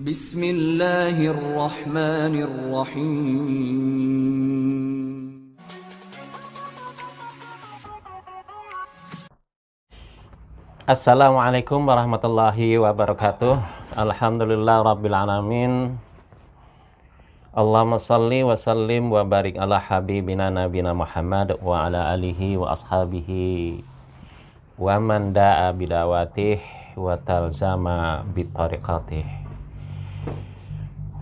Bismillahirrahmanirrahim. Assalamualaikum warahmatullahi wabarakatuh. Alhamdulillah rabbil alamin. Allahumma salli wa sallim wa barik ala habibina nabina Muhammad wa ala alihi wa ashabihi wa man da'a bidawatih wa talzama bitariqatih.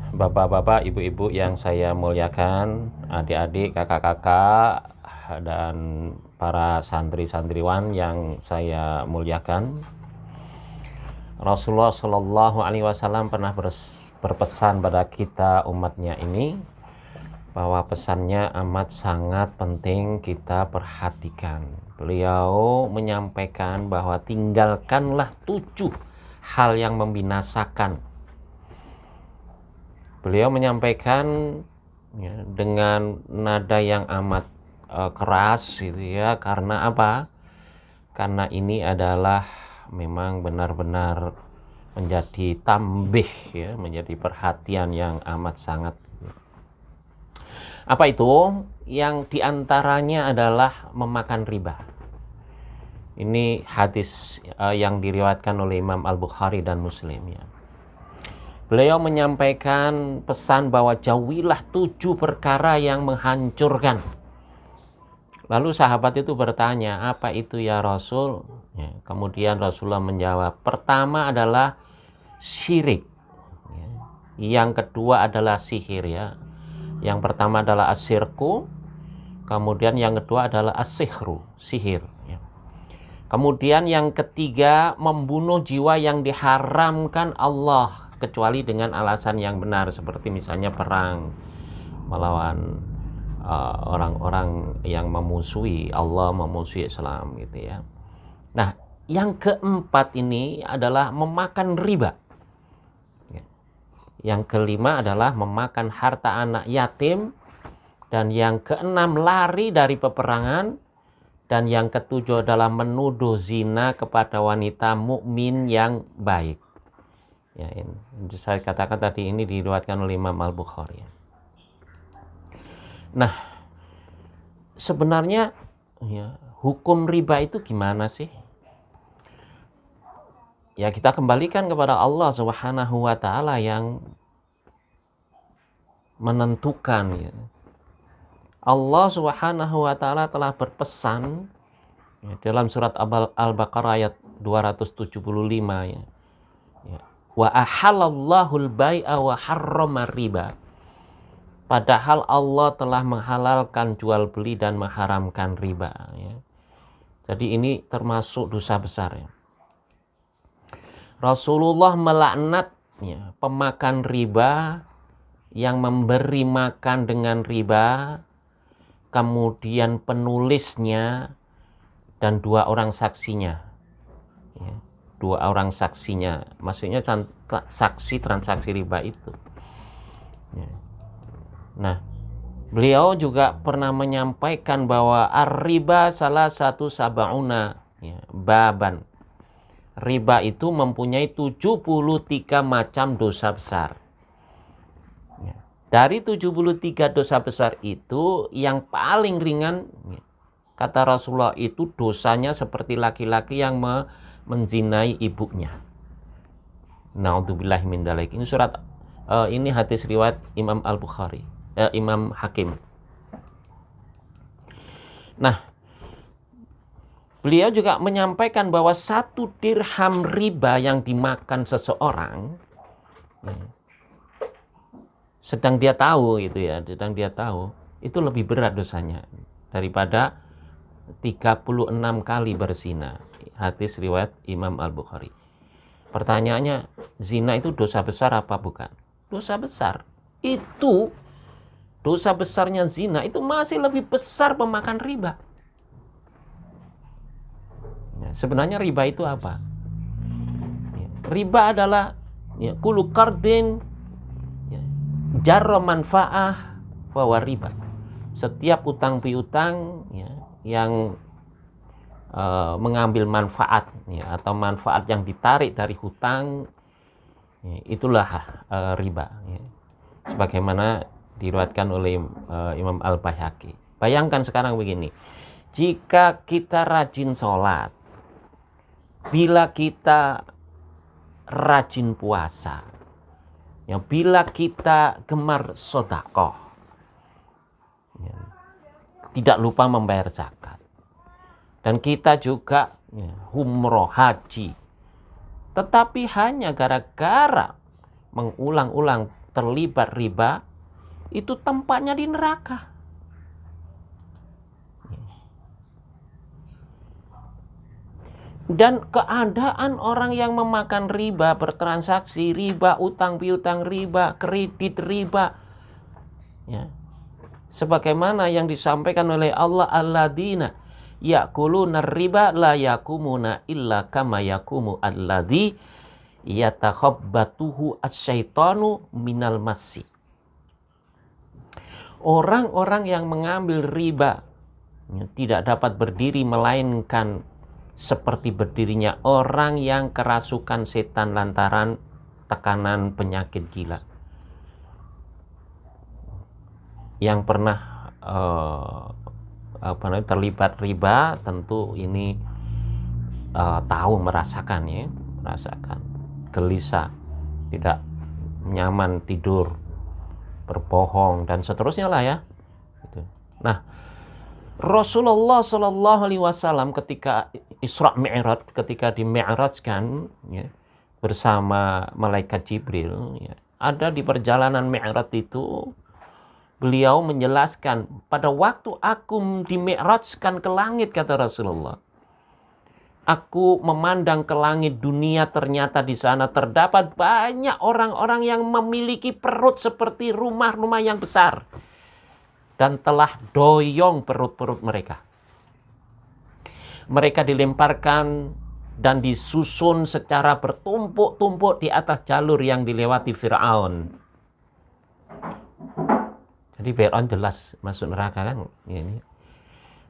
Bapak-bapak, ibu-ibu yang saya muliakan, adik-adik, kakak-kakak, dan para santri-santriwan yang saya muliakan, Rasulullah Shallallahu Alaihi Wasallam pernah berpesan pada kita umatnya ini bahwa pesannya amat sangat penting kita perhatikan. Beliau menyampaikan bahwa tinggalkanlah 7 hal yang membinasakan. Beliau menyampaikan dengan nada yang amat keras gitu ya. Karena apa? Karena ini adalah memang benar-benar menjadi tambih ya, menjadi perhatian yang amat sangat. Apa itu? Yang diantaranya adalah memakan riba. Ini hadis yang diriwayatkan oleh Imam Al-Bukhari dan Muslim ya. Beliau menyampaikan pesan bahwa jauhilah 7 perkara yang menghancurkan. Lalu sahabat itu bertanya, apa itu ya Rasul? Ya, kemudian Rasulullah menjawab, pertama adalah syirik. Ya. Yang kedua adalah sihir ya. Yang pertama adalah asyirku, kemudian yang kedua adalah asihru, sihir. Ya. Kemudian yang ketiga, membunuh jiwa yang diharamkan Allah kecuali dengan alasan yang benar, seperti misalnya perang melawan orang-orang yang memusuhi Allah, memusuhi Islam gitu ya. Nah, yang keempat ini adalah memakan riba. Yang kelima adalah memakan harta anak yatim, dan yang keenam lari dari peperangan, dan yang ketujuh adalah menuduh zina kepada wanita mukmin yang baik. Ya, ini saya katakan tadi ini diriwayatkan oleh Imam Al-Bukhari. Nah, sebenarnya ya, hukum riba itu gimana sih? Ya, kita kembalikan kepada Allah Subhanahu wa taala yang menentukan ya. Allah Subhanahu wa taala telah berpesan ya, dalam surat Al-Baqarah ayat 275 ya. Wa ahallallahu al-bai'a wa harrama riba. Padahal Allah telah menghalalkan jual beli dan mengharamkan riba ya. Jadi ini termasuk dosa besar ya. Rasulullah melaknat ya, pemakan riba, yang memberi makan dengan riba, kemudian penulisnya dan 2 orang saksinya ya. 2 orang saksinya, maksudnya saksi transaksi riba itu ya. Nah, beliau juga pernah menyampaikan bahwa ar-riba salah satu sab'una ya, baban. Riba itu mempunyai 73 macam dosa besar. Ya. Dari 73 dosa besar itu, yang paling ringan ya, kata Rasulullah itu dosanya seperti laki-laki yang menzinai ibunya. Na'udzubillahi min dzalik. Ini surat ini hadis riwayat Imam Al-Bukhari, Imam Hakim. Nah, beliau juga menyampaikan bahwa 1 dirham riba yang dimakan seseorang sedang dia tahu itu ya, sedang dia tahu itu lebih berat dosanya daripada 36 kali berzina. Hadis riwayat Imam Al-Bukhari. Pertanyaannya, zina itu dosa besar apa bukan? Dosa besar. Itu dosa besarnya zina itu masih lebih besar pemakan riba. Ya, sebenarnya riba itu apa? Ya, riba adalah ya, kulu qardin ya, jarra manfaah wa riba. Setiap utang piutang ya, yang mengambil manfaat ya, atau manfaat yang ditarik dari hutang itulah riba. Ya. Sebagaimana diriwayatkan oleh Imam Al-Baihaqi. Bayangkan sekarang begini, jika kita rajin sholat, bila kita rajin puasa, ya, bila kita gemar sedekah, ya, tidak lupa membayar zakat, dan kita juga ya, umroh haji, tetapi hanya gara-gara mengulang-ulang terlibat riba, itu tempatnya di neraka. Dan keadaan orang yang memakan riba, bertransaksi riba, utang piutang riba, kredit riba, ya, sebagaimana yang disampaikan oleh Allah, alladzina ya'kuluna riba la yakumuna illa kama yakumu alladzi yatakhabbatuhu asyaitanu minal masi. Orang-orang yang mengambil riba ya, tidak dapat berdiri melainkan seperti berdirinya orang yang kerasukan setan lantaran tekanan penyakit gila. Yang pernah terlibat riba tentu ini tahu, merasakan gelisah, tidak nyaman tidur, berbohong dan seterusnya lah ya. Nah, Rasulullah Shallallahu Alaihi Wasallam ketika Isra Mi'raj, ketika di Mi'rajkan ya, bersama malaikat Jibril, ya, ada di perjalanan Mi'raj itu beliau menjelaskan, pada waktu aku di Mi'rajkan ke langit, kata Rasulullah, aku memandang ke langit dunia, ternyata di sana terdapat banyak orang-orang yang memiliki perut seperti rumah-rumah yang besar. Dan telah doyong perut-perut mereka. Mereka dilemparkan dan disusun secara bertumpuk-tumpuk di atas jalur yang dilewati Fir'aun. Jadi Fir'aun jelas masuk neraka kan. Ini.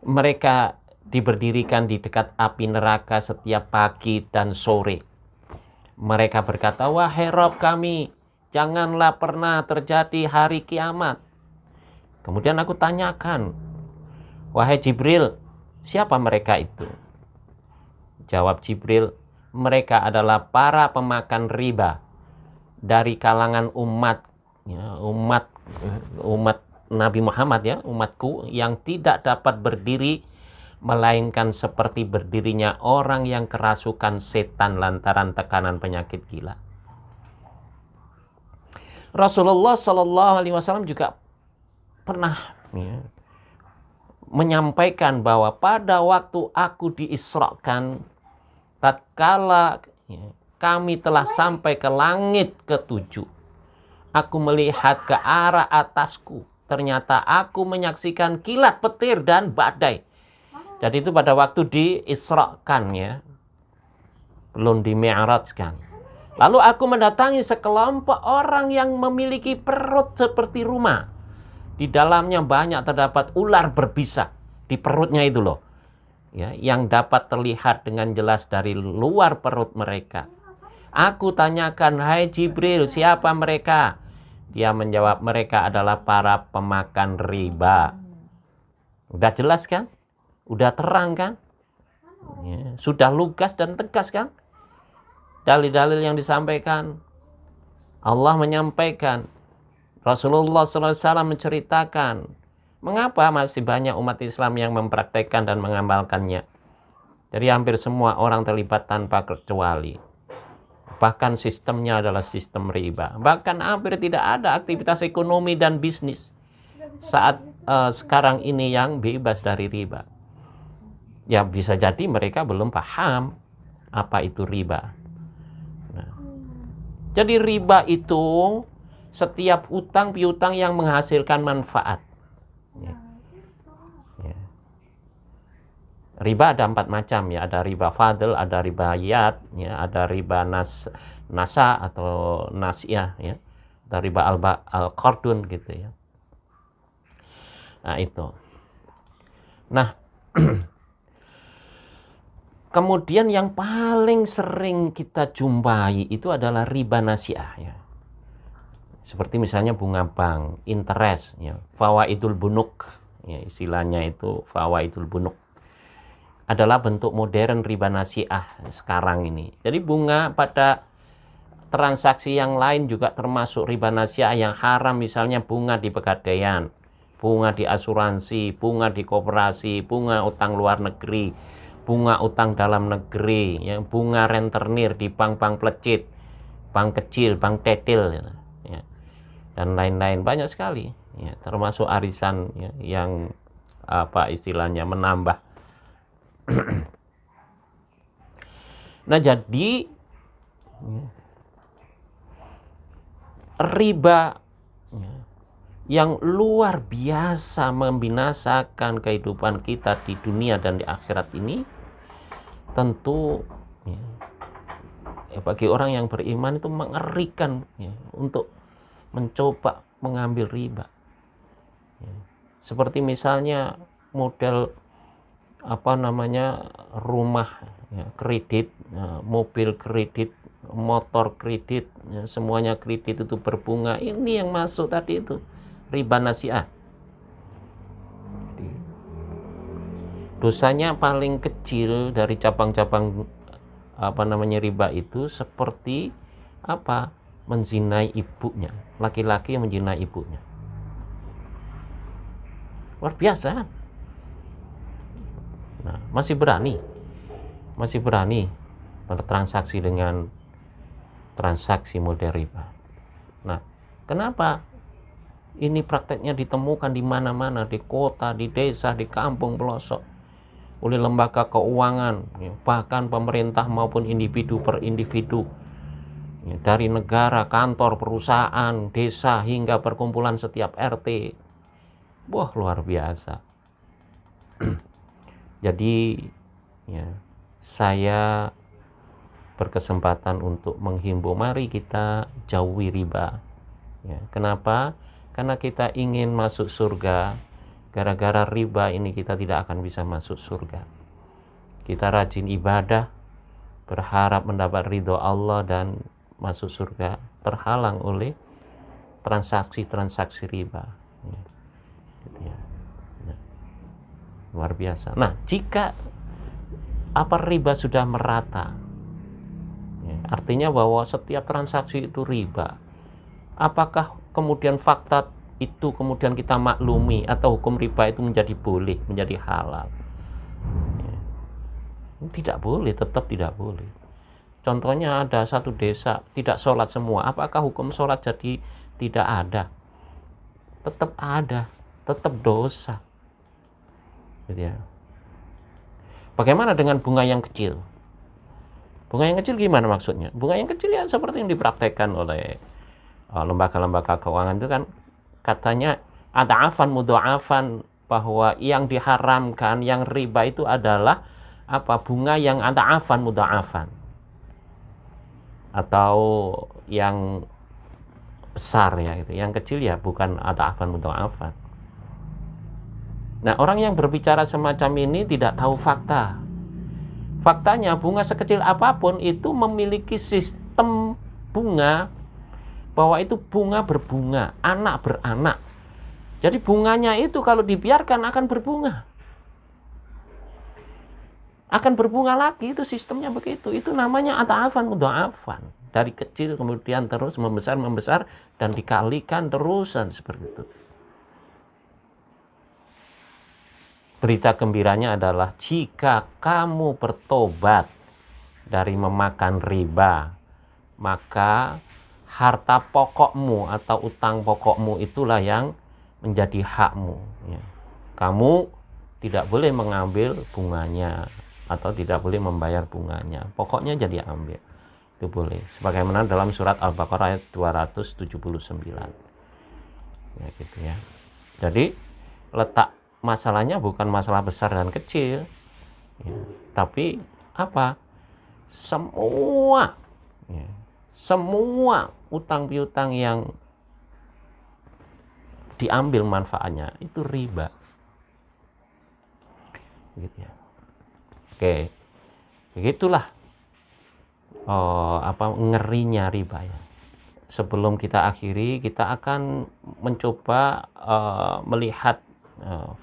Mereka diberdirikan di dekat api neraka setiap pagi dan sore. Mereka berkata, wahai Rabb kami, janganlah pernah terjadi hari kiamat. Kemudian aku tanyakan, wahai Jibril, siapa mereka itu? Jawab Jibril, mereka adalah para pemakan riba dari kalangan umat Nabi Muhammad, ya, umatku, yang tidak dapat berdiri melainkan seperti berdirinya orang yang kerasukan setan lantaran tekanan penyakit gila. Rasulullah Shallallahu Alaihi Wasallam juga pernah ya, menyampaikan bahwa pada waktu aku diisrakan, tatkala ya, kami telah sampai ke langit ke-7, aku melihat ke arah atasku, ternyata aku menyaksikan kilat petir dan badai. Jadi itu pada waktu diisrakan, ya, belum di-mi'rajkan. Lalu aku mendatangi sekelompok orang yang memiliki perut seperti rumah. Di dalamnya banyak terdapat ular berbisa di perutnya itu loh. Ya, yang dapat terlihat dengan jelas dari luar perut mereka. Aku tanyakan, hai Jibril, siapa mereka? Dia menjawab, mereka adalah para pemakan riba. Udah jelas kan? Udah terang kan? Ya, sudah lugas dan tegas kan? Dalil-dalil yang disampaikan. Allah menyampaikan. Rasulullah SAW menceritakan mengapa masih banyak umat Islam yang mempraktekkan dan mengamalkannya. Jadi hampir semua orang terlibat tanpa kecuali. Bahkan sistemnya adalah sistem riba. Bahkan hampir tidak ada aktivitas ekonomi dan bisnis saat sekarang ini yang bebas dari riba. Ya bisa jadi mereka belum paham apa itu riba. Nah, jadi riba itu setiap utang piutang yang menghasilkan manfaat. Ya. Ya. Riba ada 4 macam, ya. Ada riba fadl, ada riba yad, ya. Ada riba nasa atau nasyah, ya. Ada riba al-qardun gitu, ya. Nah itu. Nah, Kemudian yang paling sering kita jumpai itu adalah riba nasiah ya. Seperti misalnya bunga bank, interest ya, fawaidul bunuk ya, istilahnya itu fawaidul bunuk adalah bentuk modern riba nasiah sekarang ini. Jadi bunga pada transaksi yang lain juga termasuk riba nasiah yang haram, misalnya bunga di pegadaian, bunga di asuransi, bunga di koperasi, bunga utang luar negeri, bunga utang dalam negeri, ya, bunga rentenir di bank-bank pelecit, bank kecil, bank tetil, ya, dan lain-lain banyak sekali, ya, termasuk arisan ya, yang apa istilahnya menambah. Nah jadi riba ya, yang luar biasa membinasakan kehidupan kita di dunia dan di akhirat ini tentu ya, bagi orang yang beriman itu mengerikan ya, untuk mencoba mengambil riba ya. Seperti misalnya model apa namanya rumah ya, kredit ya, mobil kredit, motor kredit ya, semuanya kredit itu berbunga. Ini yang masuk tadi itu riba nasiah. Dosanya paling kecil dari cabang-cabang apa namanya riba itu seperti apa? Menzinai ibunya, laki-laki yang menzinai ibunya. Luar biasa. Nah, masih berani bertransaksi dengan transaksi model riba. Nah, kenapa ini prakteknya ditemukan di mana-mana, di kota, di desa, di kampung pelosok, oleh lembaga keuangan, bahkan pemerintah maupun individu per individu, dari negara, kantor, perusahaan, desa, hingga perkumpulan setiap RT. Wah, luar biasa. Jadi ya, saya berkesempatan untuk menghimbau, mari kita jauhi riba ya. Kenapa? Karena kita ingin masuk surga. Gara-gara riba ini kita tidak akan bisa masuk surga. Kita rajin ibadah, berharap mendapat ridho Allah dan masuk surga, terhalang oleh transaksi-transaksi riba ya. Gitu ya. Ya. Luar biasa. Nah, jika apa riba sudah merata ya, artinya bahwa setiap transaksi itu riba, apakah kemudian fakta itu kemudian kita maklumi atau hukum riba itu menjadi boleh, menjadi halal ya. Tidak boleh, tetap tidak boleh. Contohnya ada satu desa tidak sholat semua, apakah hukum sholat jadi tidak ada? Tetap ada, tetap dosa gitu ya. Bagaimana dengan bunga yang kecil? Bunga yang kecil gimana maksudnya? Bunga yang kecil ya seperti yang dipraktekkan oleh lembaga-lembaga keuangan itu kan, katanya ada'afan mudha'afan, bahwa yang diharamkan, yang riba itu adalah apa? Bunga yang ada'afan mudha'afan, atau yang besar ya itu. Yang kecil ya bukan ada'afan mudha'afan. Nah, orang yang berbicara semacam ini tidak tahu fakta. Faktanya bunga sekecil apapun itu memiliki sistem bunga, bahwa itu bunga berbunga, anak beranak. Jadi bunganya itu kalau dibiarkan akan berbunga. Akan berbunga lagi, itu sistemnya begitu. Itu namanya ada'afan mudha'afan. Dari kecil kemudian terus membesar dan dikalikan terusan seperti itu. Berita gembiranya adalah jika kamu bertobat dari memakan riba, maka harta pokokmu atau utang pokokmu itulah yang menjadi hakmu ya. Kamu tidak boleh mengambil bunganya atau tidak boleh membayar bunganya, pokoknya jadi ambil, itu boleh, sebagaimana dalam surat Al-Baqarah ayat 279 ya gitu ya. Jadi letak masalahnya bukan masalah besar dan kecil ya, tapi apa, semua ya, semua utang piutang yang diambil manfaatnya itu riba gitu ya. Oke, Begitulah ngerinya riba ya. Sebelum kita akhiri, kita akan mencoba melihat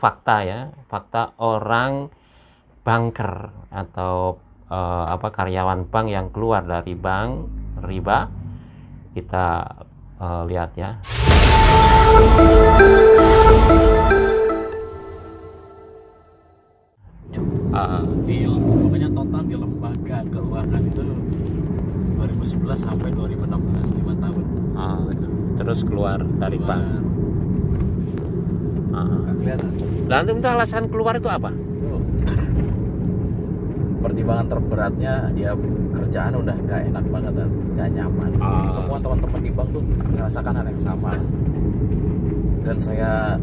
fakta ya, fakta orang banker atau karyawan bank yang keluar dari bank riba. Kita lihat ya. Pokoknya total di lembaga keuangan itu 2011 sampai 2016, 5 tahun. Terus keluar dari bank. Kelihatan. Lalu itu alasan keluar itu apa? Pertimbangan terberatnya ya kerjaan udah nggak enak banget, nggak nyaman. Semua teman-teman di bank tuh merasakan hal yang sama. Dan saya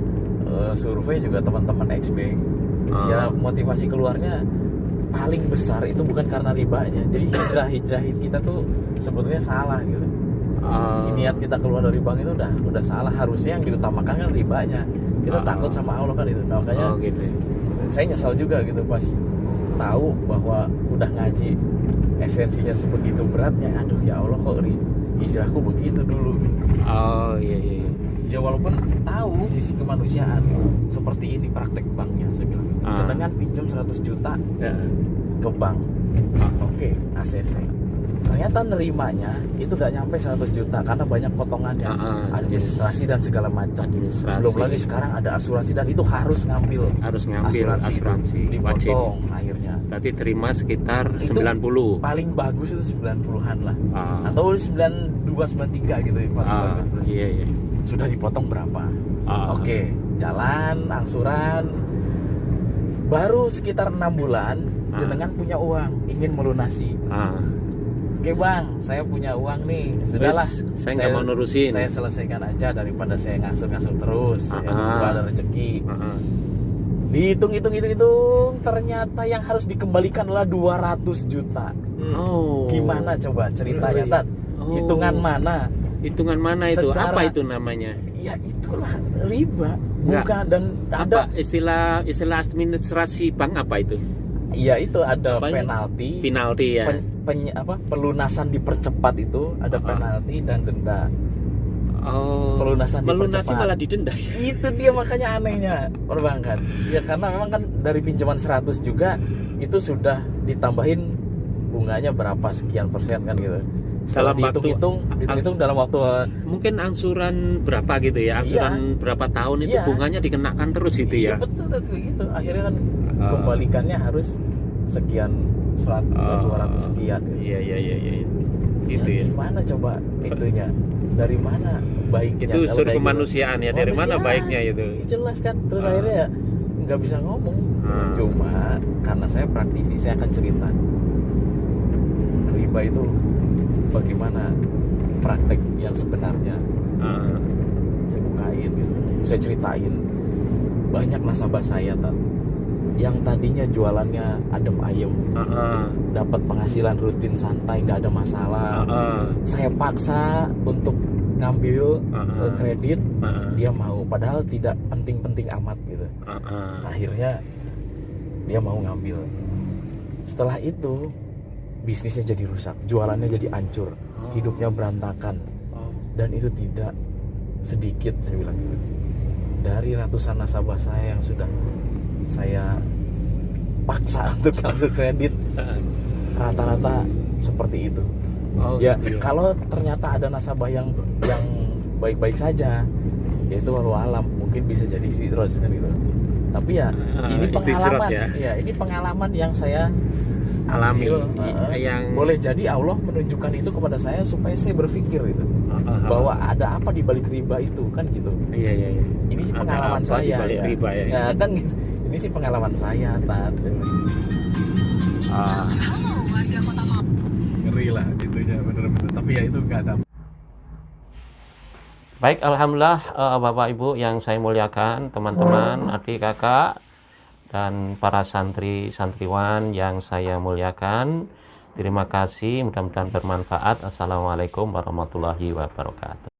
survei juga teman-teman ex-bank. Ya motivasi keluarnya paling besar itu bukan karena ribanya. Jadi hijrah-hijrahin kita tuh sebetulnya salah gitu. Niat kita keluar dari bank itu udah salah. Harusnya yang diutamakan kan ribanya. Kita takut sama Allah kan itu. Nah, makanya gitu. Saya nyesal juga gitu pas tahu bahwa udah ngaji esensinya sebegitu beratnya. Aduh ya Allah, kok hijrahku begitu dulu. Iya. Ya walaupun tahu sisi kemanusiaan seperti ini praktek banknya, saya bilang jenengan pinjam 100 juta ke bank, oke, ACC, ternyata nerimanya itu gak nyampe 100 juta karena banyak potongannya, administrasi dan segala macam. Belum lagi sekarang ada asuransi dan itu harus ngambil asuransi dipotong akhirnya. Berarti terima sekitar 90. Paling bagus itu 90-an lah, atau 92, 93 gitu ya paling bagus. Iya. Sudah dipotong berapa? Oke, jalan angsuran. Baru sekitar 6 bulan jenengan punya uang, ingin melunasi. Oke bang, saya punya uang nih. Sudahlah, saya nggak mau nurusin. Saya selesaikan aja daripada saya ngasur-ngasur terus. Ya, ada rezeki. Dihitung, ternyata yang harus dikembalikan adalah 200 juta. Gimana coba ceritanya, Tat? Hitungan mana itu? Secara, apa itu namanya? Ya itulah riba. Bukan, dan ada istilah administrasi bank apa itu? Iya, itu ada penalti ya. Pelunasan dipercepat itu ada penalti dan denda. Melunasi malah didenda. Itu dia makanya anehnya perbankan. Ya karena memang kan dari pinjaman 100 juga itu sudah ditambahin bunganya berapa sekian persen kan gitu. Dalam dihitung dalam waktu mungkin angsuran berapa gitu ya, berapa tahun itu bunganya dikenakan terus itu ya. Betul begitu. Akhirnya kan kembalikannya harus sekian 200 sekian gitu. Iya. Gitu ya. Gimana coba itunya? Dari mana baiknya? Itu unsur kemanusiaan ya. Dari mana baiknya itu? Jelas kan. Terus akhirnya ya nggak bisa ngomong. Cuma karena saya praktisi, saya akan cerita riba itu bagaimana praktek yang sebenarnya. Saya bukain gitu, saya ceritain. Banyak nasabah saya yang tadinya jualannya adem ayem, dapat penghasilan rutin santai, nggak ada masalah. Saya paksa untuk ngambil kredit, dia mau, padahal tidak penting-penting amat gitu. Akhirnya dia mau ngambil. Setelah itu bisnisnya jadi rusak, jualannya jadi hancur, hidupnya berantakan. Dan itu tidak sedikit, saya bilang gitu. Dari ratusan nasabah saya yang sudah saya paksa untuk ambil kredit, rata-rata seperti itu. Kalau ternyata ada nasabah yang baik-baik saja, ya itu walau alam, mungkin bisa jadi istidroj kan gitu. Tapi ya ini pengalaman, ini pengalaman yang saya alami, yang boleh jadi Allah menunjukkan itu kepada saya supaya saya berpikir gitu, bahwa ada apa di balik riba itu kan gitu. Iya. Ini sih pengalaman saya. Riba, ya kan gitu. Ini sih pengalaman saya, Tat. Halo warga Kota Malang. Ngeri lah itunya bener-bener. Tapi ya itu nggak ada. Baik, alhamdulillah Bapak Ibu yang saya muliakan, teman-teman, adik kakak, dan para santriwan yang saya muliakan. Terima kasih, mudah-mudahan bermanfaat. Assalamualaikum warahmatullahi wabarakatuh.